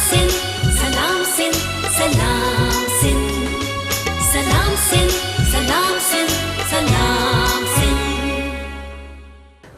Sindh, Salam Sindh, Salam Sindh, Salam Sindh, Salam Sindh, Salam Sindh.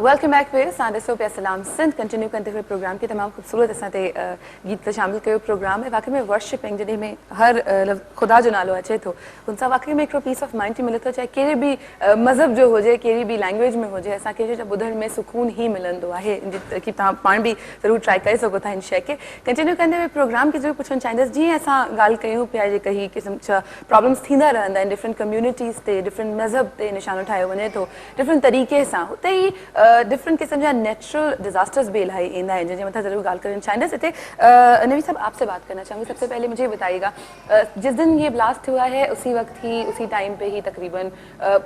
Welcome back पे साढ़े सौ पे सलाम सिंध कंटिन्यू करते हुए प्रोग्राम की तमाम खूबसूरत असां गीत ते शामिल कयो प्रोग्राम है वाकई में वर्शिपिंग जॾहिं में हर खुदा जो नालो अचे थो उन सां वाकई में हिकिड़ो पीस ऑफ माइंड थी मिले थो चाहे कहिड़े बि मज़हब जो हुजे कहिड़ी बि लैंग्वेज में हुजे असांखे ॿुधण में सुकून ई मिलंदो आहे की तव्हां पाण बि ज़रूरु ट्राई करे सघो था हिन शइ खे कंटिन्यू कंदे हुए प्रोग्राम खे ज़रूरु पुछणु चाहींदसि जीअं असां ॻाल्हि कयूं पिया जे कई क़िस्म जा प्रॉब्लम्स थींदा रहंदा आहिनि डिफरेंट कम्युनिटीज़ ते डिफरेंट मज़हब ते निशानो ठाहियो वञे थो डिफरेंट तरीक़े सां हुते ई डिफरेंट किस्म जा नेचुरल डिजास्टर्स भी इलाही ईंदा आहिनि जंहिंजे मथां ज़रूरु ॻाल्हि करणु चाहींदसि हिते नवी साहब आपसे बात करना चाहूँगी सबसे पहले मुझे बताइएगा जिस दिन ये ब्लास्ट हुआ है उसी वक्त ही उसी टाइम पे ही तकरीबन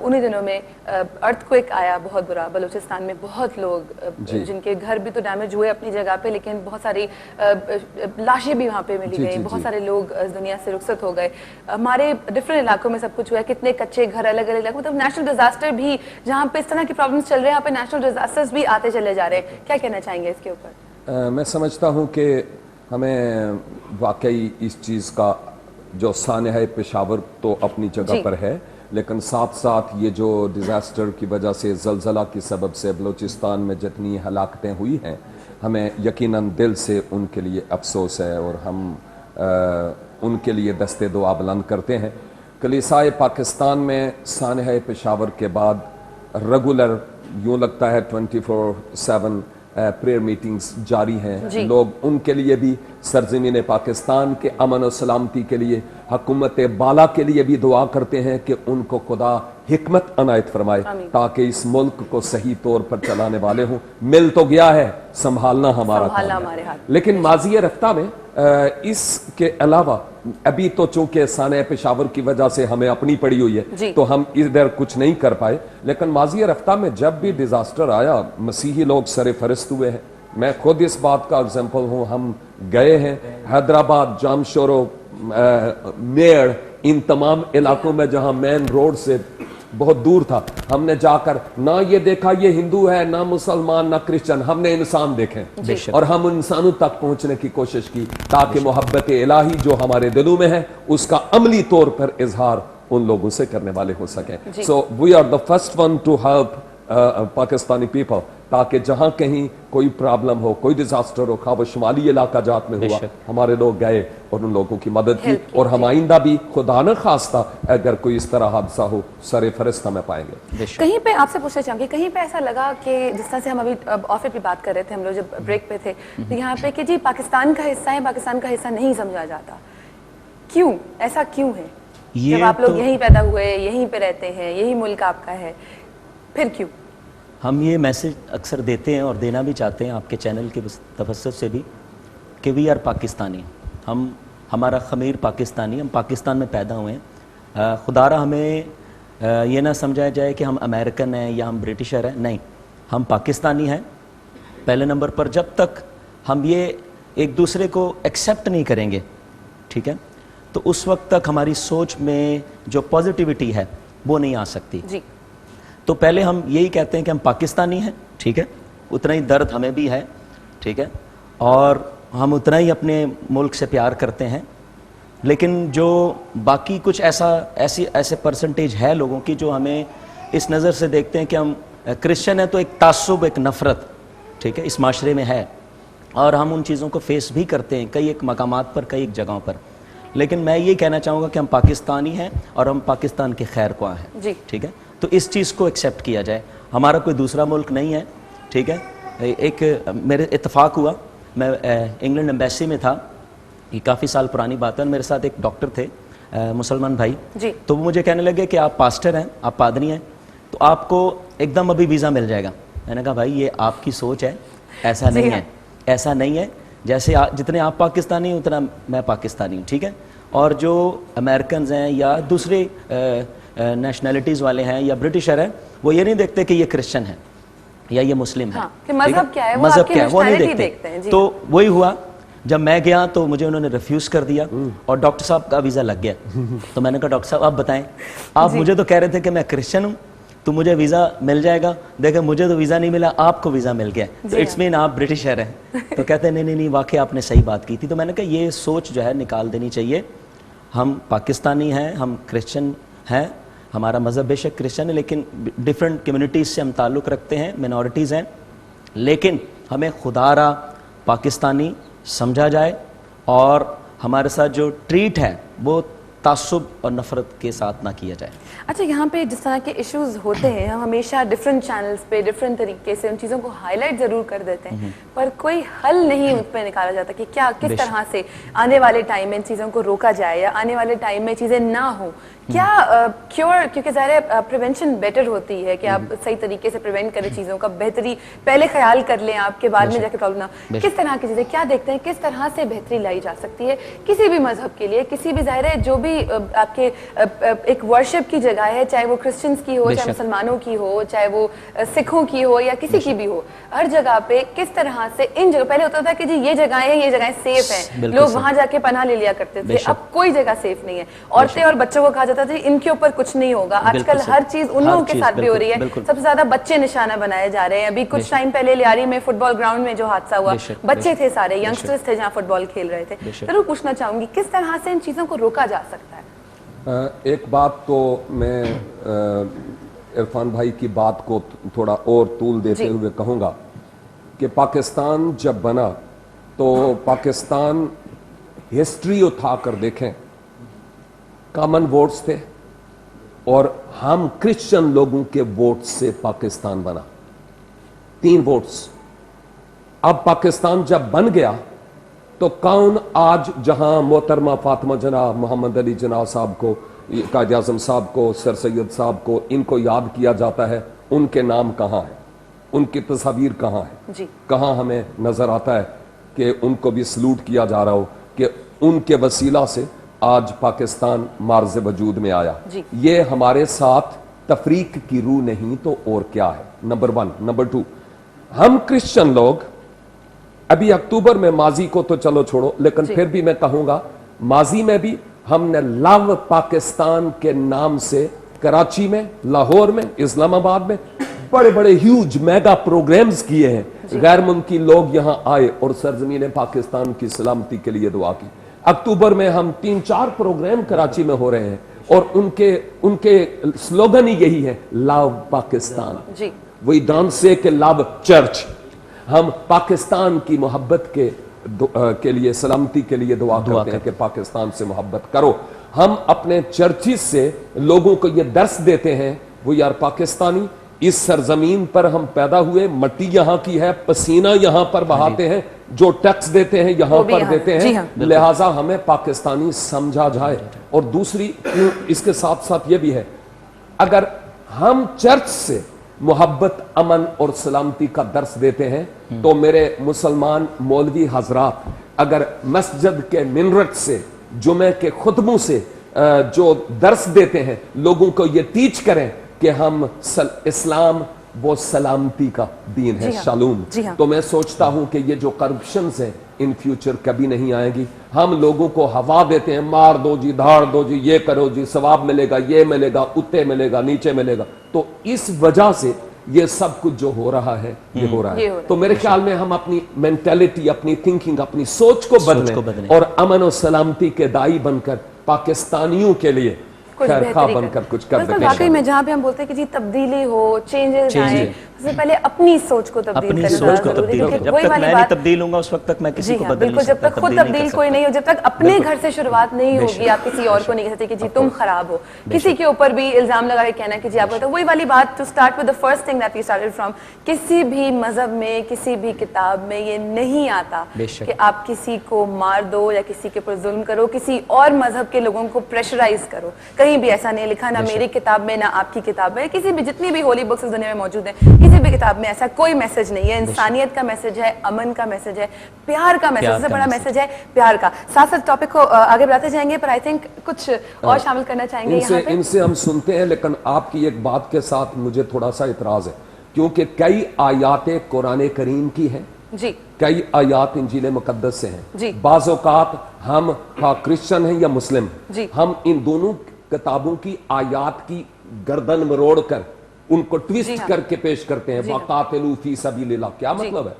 उन्हीं दिनों में अर्थक्वेक आया बहुत बुरा बलूचिस्तान में बहुत लोग जिनके घर भी तो डैमेज हुए अपनी जगह पे लेकिन बहुत सारी लाशें भी वहाँ पे मिली गई बहुत सारे लोग इस दुनिया से रुखसत हो गए हमारे डिफरेंट इलाकों में सब कुछ हुआ है कितने कच्चे घर अलग अलग इलाकों मतलब नेशनल डिजास्टर भी जहाँ पे इस तरह की प्रॉब्लम्स चल रहे हैं यहाँ पे नेशनल डिजास्टर्स भी आते चले जा रहे हैं क्या कहना चाहेंगे इसके ऊपर मैं समझता हूँ कि हमें वाकई इस चीज़ का जो सानह पेशावर तो अपनी जगह पर है लेकिन साथ साथ ये जो डिज़ास्टर की वजह से ज़लज़ला की सबब से बलूचिस्तान में जितनी हलाकतें हुई हैं हमें यकीनन दिल से उनके लिए अफसोस है और हम उनके लिए दस्ते दुआ बुलंद करते हैं कलीसाए पाकिस्तान में सानह पेशावर के बाद रेगुलर यूँ लगता है 24/7 प्रेयर मीटिंग्स जारी हैं लोग उनके लिए भी सरज़मीन पाकिस्तान के अमन और सलामती के लिए हुकूमत बाला के लिए भी दुआ करते हैं कि उनको खुदा हिकमत अनायत फरमाए ताकि इस मुल्क को सही तौर पर चलाने वाले हों मिल तो गया है संभालना हमारा काम है लेकिन माजी रफ्ता में इसके अलावा अभी तो चूंकि साने पेशावर की वजह से हमें अपनी पड़ी हुई है तो हम इधर कुछ नहीं कर पाए लेकिन माजी रफ्ता में जब भी डिजास्टर आया मसीही लोग सरे फरिस्त हुए हैं मैं खुद इस बात का एग्जाम्पल हूँ हम गए हैं हैदराबाद जामशोरो मेड़ इन तमाम इलाकों में जहाँ मेन रोड से बहुत दूर था हमने जाकर ना ये देखा ये हिंदू है ना मुसलमान ना क्रिश्चियन हमने इंसान देखे और हम इंसानों तक पहुंचने की कोशिश की ताकि मोहब्बत इलाही जो हमारे दिलों में है उसका अमली तौर पर इजहार उन लोगों से करने वाले हो सके so we are the first one to help Pakistani people ताकि जहां कहीं कोई प्रॉब्लम हो कोई डिजास्टर हो खा वो शुमाली इलाका जात में हुआ हमारे लोग गए और उन लोगों की मदद की और हम आइंदा भी खुदा न खास्ता अगर कोई इस तरह हादसा हो सरे फरिश्ता में पाएंगे कहीं पे आपसे पूछना चाहूँगी कहीं पे ऐसा लगा कि जिस तरह से हम अभी ऑफर की बात कर रहे थे हम लोग जब ब्रेक पे थे तो यहाँ पे कि जी पाकिस्तान का हिस्सा है पाकिस्तान का हिस्सा नहीं समझा जाता क्यों ऐसा क्यों है जब आप लोग यहीं पैदा हुए यहीं पे रहते हैं यही मुल्क आपका है फिर क्यों हम ये मैसेज अक्सर देते हैं और देना भी चाहते हैं आपके चैनल के तफस्सुस से भी कि वी आर पाकिस्तानी हम हमारा ख़मीर पाकिस्तानी हम पाकिस्तान में पैदा हुए हैं खुदारा हमें ये ना समझाया जाए कि हम अमेरिकन हैं या हम ब्रिटिशर हैं नहीं हम पाकिस्तानी हैं पहले नंबर पर जब तक हम ये एक दूसरे को एक्सेप्ट नहीं करेंगे ठीक है तो उस वक्त तक हमारी सोच में जो पॉजिटिविटी है वो नहीं आ सकती जी तो पहले हम यही कहते हैं कि हम पाकिस्तानी हैं ठीक है उतना ही दर्द हमें भी है ठीक है और हम उतना ही अपने मुल्क से प्यार करते हैं लेकिन जो बाकी कुछ ऐसे परसेंटेज है लोगों की जो हमें इस नज़र से देखते हैं कि हम क्रिश्चियन हैं तो एक तासुब एक नफ़रत ठीक है इस माशरे में है और हम उन चीज़ों को फेस भी करते हैं कई एक मकामात पर कई एक जगहों पर लेकिन मैं ये कहना चाहूँगा कि हम पाकिस्तानी हैं और हम पाकिस्तान के खैर ख्वाह हैं ठीक है तो इस चीज़ को एक्सेप्ट किया जाए हमारा कोई दूसरा मुल्क नहीं है ठीक है एक मेरे इत्तेफाक हुआ मैं इंग्लैंड एम्बेसी में था ये काफ़ी साल पुरानी बात है मेरे साथ एक डॉक्टर थे मुसलमान भाई तो वो मुझे कहने लगे कि आप पास्टर हैं आप पादरी हैं तो आपको एकदम अभी वीज़ा मिल जाएगा मैंने कहा भाई ये आपकी सोच है ऐसा नहीं है ऐसा नहीं है जैसे जितने आप पाकिस्तानी उतना मैं पाकिस्तानी हूँ ठीक है और जो अमेरिकन हैं या दूसरे नेशनैलिटीज़ वाले हैं या ब्रिटिशर हैं वो ये नहीं देखते कि ये क्रिश्चियन है या ये मुस्लिम है कि मजहब क्या है वो नहीं देखते तो वही हुआ जब मैं गया तो मुझे उन्होंने रिफ्यूज़ कर दिया और डॉक्टर साहब का वीज़ा लग गया तो मैंने कहा डॉक्टर साहब आप बताएं आप मुझे तो कह रहे थे कि मैं क्रिश्चियन हूँ तो मुझे वीज़ा मिल जाएगा। देखे मुझे तो वीज़ा नहीं मिला, आपको वीज़ा मिल गया, तो इट्स मीन आप ब्रिटिशर हैं। तो कहते हैं नहीं वाकई आपने सही बात की थी। तो मैंने कहा ये सोच जो है निकाल देनी चाहिए। हम पाकिस्तानी हैं, हम क्रिश्चियन हैं, हमारा मज़हब बेशक क्रिश्चियन है, लेकिन डिफरेंट कम्युनिटीज़ से हम ताल्लुक़ रखते हैं, मिनॉरिटीज़ हैं, लेकिन हमें खुदारा पाकिस्तानी समझा जाए और हमारे साथ जो ट्रीट है वो तासुब और नफ़रत के साथ ना किया जाए। अच्छा, यहाँ पे जिस तरह के इश्यूज होते हैं हम हमेशा डिफरेंट चैनल्स पे डिफरेंट तरीके से उन चीज़ों को हाईलाइट ज़रूर कर देते हैं, पर कोई हल नहीं उस पर निकाला जाता कि क्या किस तरह से आने वाले टाइम में इन चीज़ों को रोका जाए या आने वाले टाइम में चीज़ें ना हो। क्या क्योर, क्योंकि ज़ाहिर है प्रिवेंशन बेटर होती है कि आप सही तरीके से प्रिवेंट करें चीज़ों का, बेहतरी पहले ख्याल कर लें आपके बाद में जाके प्रॉब्लम ना। किस तरह की चीज़ें क्या देखते हैं, किस तरह से बेहतरी लाई जा सकती है किसी भी मजहब के लिए, किसी भी ज़ाहिर है जो भी आपके एक वर्शिप की जगह है, चाहे वो क्रिश्चियंस की हो, चाहे मुसलमानों की हो, चाहे वो सिखों की हो या किसी की भी हो, हर जगह पे किस तरह से इन जगह, पहले होता था कि जी ये जगहें सेफ हैं, लोग वहां जाके पनाह ले लिया करते थे, अब कोई जगह सेफ नहीं है। औरतें और बच्चों को कहा जाता था इनके ऊपर कुछ नहीं होगा। आजकल हर चीज उन लोगों के साथ भी हो रही है, सबसे ज्यादा बच्चे निशाना बनाए जा रहे हैं। अभी कुछ टाइम पहले लियारी में फुटबॉल ग्राउंड में जो हादसा हुआ, बच्चे थे सारे, यंगस्टर्स थे जहाँ फुटबॉल खेल रहे थे। जरूर पूछना चाहूंगी किस तरह से इन चीजों को रोका जा सकता है। एक बात तो मैं इरफान भाई की बात को थोड़ा और तूल देते हुए कहूँगा कि पाकिस्तान जब बना तो पाकिस्तान हिस्ट्री उठा कर देखें, कॉमन वोट्स थे और हम क्रिश्चियन लोगों के वोट से पाकिस्तान बना, 3 वोट्स। अब पाकिस्तान जब बन गया तो कौन आज जहां मोहतरमा फातिमा जनाब, मोहम्मद अली जनाब साहब को, कायद आज़म साहब को, सर सैयद साहब को, इनको याद किया जाता है, उनके नाम कहाँ है, उनकी तस्वीर कहाँ है जी? कहाँ हमें नजर आता है कि उनको भी सलूट किया जा रहा हो कि उनके वसीला से आज पाकिस्तान मार्ज़ वजूद में आया। ये हमारे साथ तफरीक की रूह नहीं तो और क्या है, नंबर 1। नंबर 2, हम क्रिश्चियन लोग अभी अक्टूबर में, माजी को तो चलो छोड़ो, लेकिन फिर भी मैं कहूंगा माजी में भी हमने लव पाकिस्तान के नाम से कराची में, लाहौर में, इस्लामाबाद में बड़े बड़े ह्यूज मेगा प्रोग्राम्स किए हैं। गैर मुल्की लोग यहां आए और सरजमीन पाकिस्तान की सलामती के लिए दुआ की। अक्टूबर में हम 3-4 प्रोग्राम कराची में हो रहे हैं और उनके स्लोगन ही यही है, लव पाकिस्तान। वही डांस से कि लव चर्च, हम पाकिस्तान की मोहब्बत के लिए, सलामती के लिए दुआ करते हैं कि पाकिस्तान से मोहब्बत करो। हम अपने चर्चिस से लोगों को ये दर्स देते हैं, वो यार पाकिस्तानी, इस सरजमीन पर हम पैदा हुए, मट्टी यहाँ की है, पसीना यहाँ पर बहाते हैं, जो टैक्स देते हैं यहाँ पर देते हैं, लिहाजा हमें पाकिस्तानी समझा जाए। और दूसरी इसके साथ साथ ये भी है, अगर हम चर्च से मोहब्बत, अमन और सलामती का दर्स देते हैं तो मेरे मुसलमान मौलवी हजरात अगर मस्जिद के मिनरट से, जुमे के खुतबों से जो दर्स देते हैं, लोगों को ये टीच करें कि हम इस्लाम वो सलामती का दीन है, शालूम, तो मैं सोचता हूं कि ये जो करप्शंस हैं इन फ्यूचर कभी नहीं आएगी। हम लोगों को हवा देते हैं, मार दो जी, धाड़ दो जी, ये करो जी, सवाब मिलेगा, ये मिलेगा, उत्ते मिलेगा, नीचे मिलेगा। तो इस वजह से ये सब कुछ जो हो रहा है ये हो रहा है। तो मेरे ख्याल में हम अपनी मेंटालिटी, अपनी थिंकिंग, अपनी सोच को बदलें और अमन और सलामती के दाई बनकर पाकिस्तानियों के लिए खैरखा बनकर कुछ कर दें। वाकई में जहाँ पे हम बोलते हैं कि जी तब्दीली हो, चेंजेस आए, सबसे पहले अपनी सोच को तब्दील करना जरूरी है। जब तक मैं नहीं तब्दील होऊंगा उस वक्त तक मैं किसी को बदल नहीं सकता। जब तक खुद तब्दील कोई नहीं हो, जब तक अपने घर से शुरुआत नहीं होगी, आप किसी और को नहीं कह सकते कि जी तुम खराब हो। किसी के ऊपर भी इल्जाम लगा के कहना कि जी आप, वही वाली बात, to start with the first thing that we started from, किसी भी मजहब में, किसी भी किताब में ये नहीं आता कि आप किसी को मार दो या किसी के ऊपर जुल्म करो, किसी और मजहब के लोगों को प्रेशराइज करो। कहीं भी ऐसा नहीं लिखा, ना मेरी किताब में, ना आपकी किताब में, किसी भी जितनी भी होली बुक्स इस दुनिया में मौजूद है, किसी भी किताब में ऐसा कोई मैसेज नहीं है। इंसानियत का मैसेज है, अमन का मैसेज है, प्यार का मैसेज, सबसे बड़ा मैसेज है प्यार का। साथ साथ टॉपिक को आगे बढ़ाते जाएंगे, पर आई थिंक कुछ और शामिल करना चाहेंगे यहाँ पे। इनसे हम सुनते हैं, लेकिन आपकी एक बात के साथ मुझे थोड़ा सा इतराज है, क्योंकि कई आयातें कुरान करीम की हैं जी, कई आयात इंजील मुकद्दस से हैं जी। बाज़ औक़ात हम क्रिश्चियन हैं या मुस्लिम, हम इन दोनों किताबों की आयात की गर्दन मरोड़ कर उनको ट्विस्ट करके पेश करते हैं, वक़ातिलू फी सबीलिल्लाह, क्या मतलब है?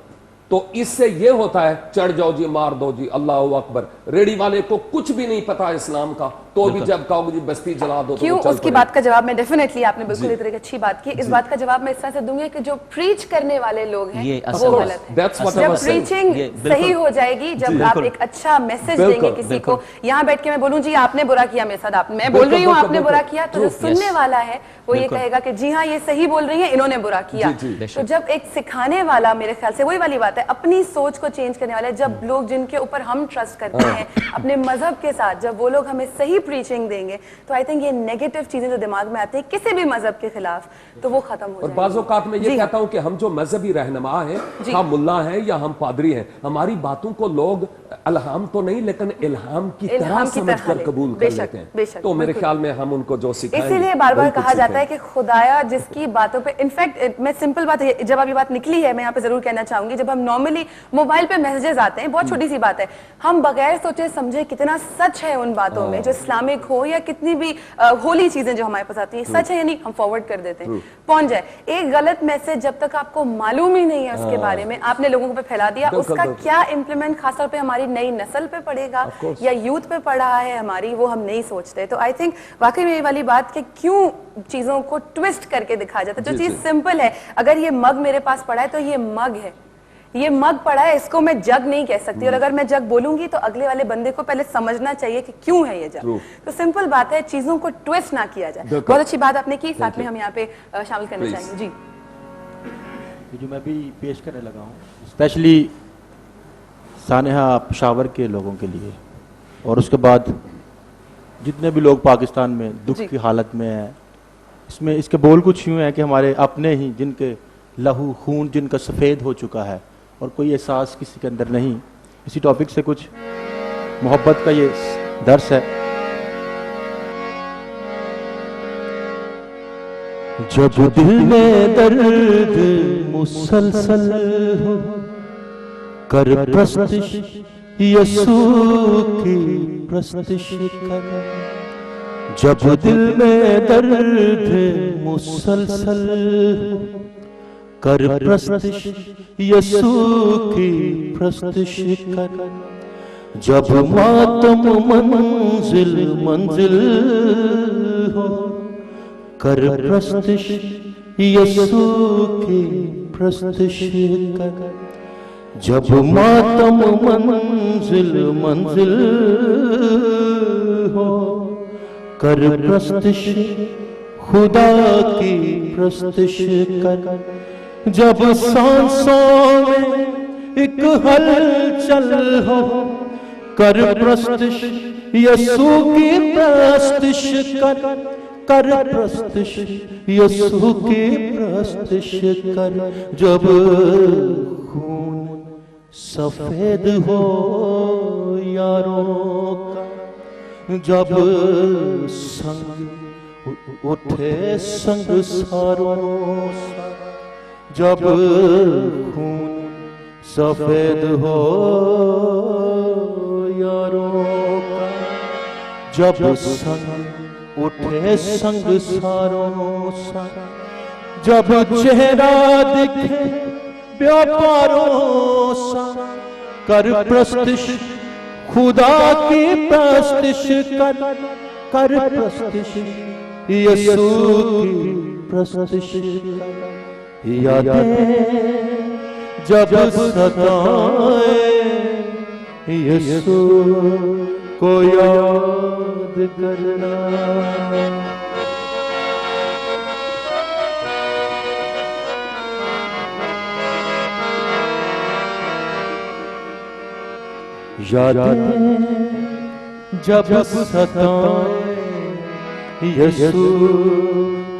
तो इससे ये होता है चढ़ जाओ जी, मार दो जी, अल्लाह अकबर। रेडी वाले को कुछ भी नहीं पता इस्लाम का, तो भी जब कहोगे जी बस्ती जला दो क्यों, तो उसकी बात का जवाब मैं डेफिनेटली, आपने बिल्कुल इतनी अच्छी बात की, इस बात का जवाब मैं इस तरह से दूंगी कि जो प्रीच करने वाले लोग हैं वो गलत है। जब प्रीचिंग सही हो जाएगी, जब आप एक अच्छा मैसेज देंगे किसी को, यहाँ बैठ के मैं बोलूं जी आपने बुरा किया मेरे साथ, मैं बोल रही हूँ आपने बुरा किया, तो जो सुनने वाला है वो ये कहेगा कि जी हाँ ये सही बोल रही है, इन्होंने बुरा किया। तो जब एक सिखाने वाला, मेरे ख्याल से वही वाली बात है, अपनी सोच को चेंज करने वाले, जब लोग जिनके ऊपर हम ट्रस्ट करते हैं अपने मजहब के साथ, जब वो लोग हमें सही प्रीचिंग देंगे, तो आई थिंक ये नेगेटिव चीजें जो दिमाग में आती है किसी भी मजहब के खिलाफ, तो वो खत्म हो और जाएगी। बाज़ औक़ात में ये कहता हूं कि हम जो मजहबी रहनुमा हैं, हम मुल्ला हैं या हम पादरी हैं, हमारी बातों को लोग अलहाम तो नहीं लेकिन इल्हाम की तरह समझकर कबूल कर लेते हैं। तो मेरे ख्याल में हम उनको जो सिखाएंगे, इसीलिए बार बार कहा जाता है कि खुदाया जिसकी बातों पे, इनफैक्ट मैं सिंपल बात है, जब अभी बात निकली है मैं यहाँ पे जरूर कहना चाहूंगी, जब हम नॉर्मली मोबाइल पे मैसेजेस आते हैं, बहुत छोटी सी बात है, हम बगैर सोचे समझे कितना सच है उन बातों में, जो इस्लामिक हो या कितनी भी होली चीजें जो हमारे पास आती है, सच है या नहीं, हम फॉरवर्ड कर देते हैं, पहुंच जाए। एक गलत मैसेज जब तक आपको मालूम ही नहीं है उसके बारे में, आपने लोगों पे फैला दिया, उसका क्या इम्प्लीमेंट खासतौर पे हमारी नई नस्ल पे पड़ेगा या यूथ पे पड़ रहा है हमारी, वो हम नहीं सोचते। तो आई थिंक वाकई में ये वाली बात कि क्यों चीजों को ट्विस्ट करके दिखाया जाता है, जो चीज सिंपल है, अगर ये मग मेरे पास पड़ा है तो ये मग है, ये मग पड़ा है, इसको मैं जग नहीं कह सकती, और अगर मैं जग बोलूंगी तो अगले वाले बंदे को पहले समझना चाहिए कि क्यों है ये जग। तो सिंपल बात है, चीजों को ट्विस्ट ना किया जाए। बहुत अच्छी बात आपने की, साथ में हम यहाँ पे शामिल करना चाहेंगे जी। जो मैं भी पेश करने लगा हूँ स्पेशली सानेहा पेशावर के लोगों के लिए, और उसके बाद जितने भी लोग पाकिस्तान में दुख की हालत में हैं, इसमें इसके बोल कुछ यूँ हैं कि हमारे अपने ही जिनके लहू खून जिनका सफ़ेद हो चुका है और कोई एहसास किसी के अंदर नहीं, इसी टॉपिक से कुछ मोहब्बत का ये दर्स है। जब दिल में दर्द मुसलसल हो, कर प्रस्तिश यसू की प्रस्तिश कर। जब दिल में दर्द मुसलसल हो, कर प्रस्तिश यसू की प्रस्तिश कर। जब मातम मंजिल मंजिल हो, कर प्रस्तिश यसू की प्रस्तिश कर। जब मातम मंजिल मंजिल हो, कर प्रस्तिश खुदा की प्रस्तिश कर। जब सांसों में एक हलचल हो, कर प्रस्तिश यसू की प्रस्तिश कर। कर प्रस्तिश यसू की प्रस्तिश कर। जब खून सफेद हो यारों का, जब संग उठे संग सारों सा, जब खून सफेद हो यारों का, जब संग उठे संग सारों सा, जब चेहरा दिखे व्यापारों सा, कर प्रस्तिश खुदा की प्रस्तिश कर। कर प्रस्तिश यसू की प्रस्तिश कर। यादें जब सताए यसू को याद करना। यादें जब सताए यसू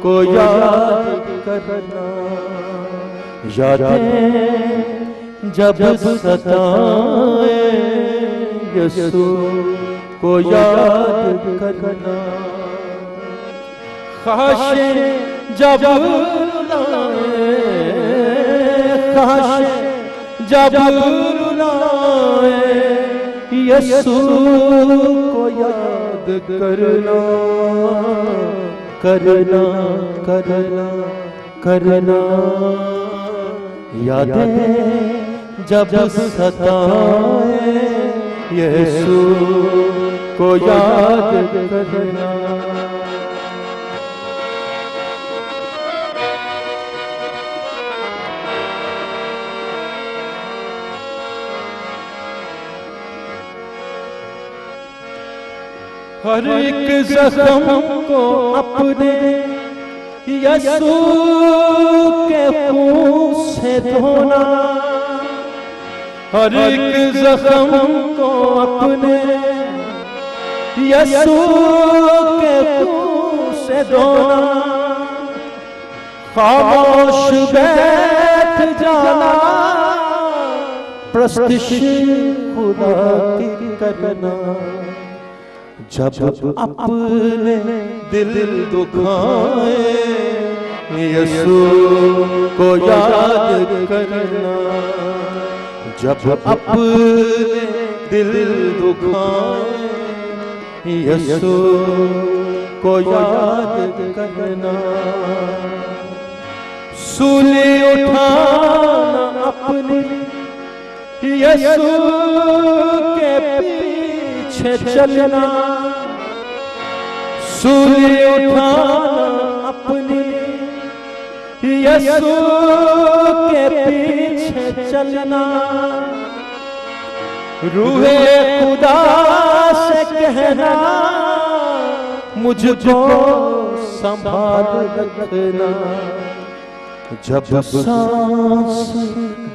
को याद करना। यादें जब सताए यसू को याद करना। ख्वाहिशें जब रुलाए, ख्वाहिशें जब रुलाए यसू को याद करना। करना करना करना, यादें जब सताए यीशु को याद करना। हर एक जख्म को अपने यीशु के खून से धोना, हर एक जख्म को अपने यीशु के खून से धोना, खामोश बैठ जाना, प्रस्तुत खुदा की करना। जब अपने दिल दुखाए यीशु को याद करना, जब अपने दिल दुखाए यीशु को याद करना। सूली उठाना अपनी यीशु के पीछे चलना, सूली उठाना अपनी यीशु के पीछे चलना। रूहे खुदा से कहना, मुझको संभाल रखना। जब सांस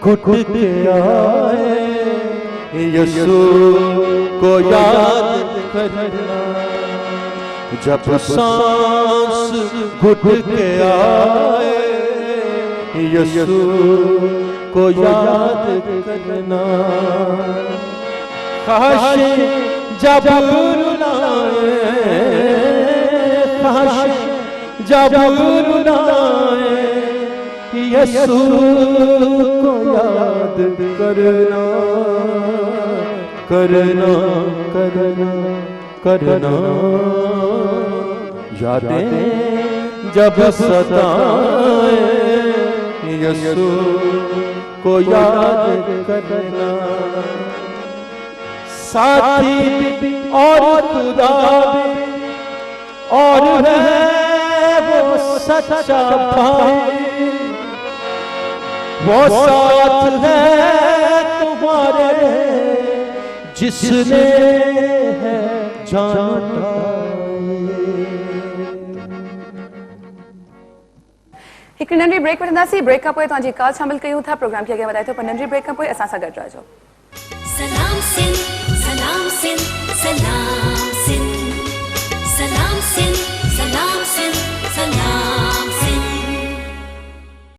घुट के आए यीशु को याद करना, जब सांस घुट के आए यीशु को याद करना। काश जब रुलाए, काश जब रुलाए यीशु को याद करना, करना करना करना। यादें जब सताए यीशु को याद करना। साथी भी और खुदा भी और है वो सच्चा भाई, वो साथ है तुम्हारे जिसने है जाना। एक नंढी ब्रेक वठंदासीं। ब्रेक खां पोइ तव्हांजी कॉल शामिल कयूं था। प्रोग्राम खे अॻियां वधाए थो, पर नंढी ब्रेक खां पोइ असां सां गॾु रहिजो। सलाम सिंध, सलाम सिंध, सलाम सिंध, सलाम सिंध, सलाम सिंध, सलाम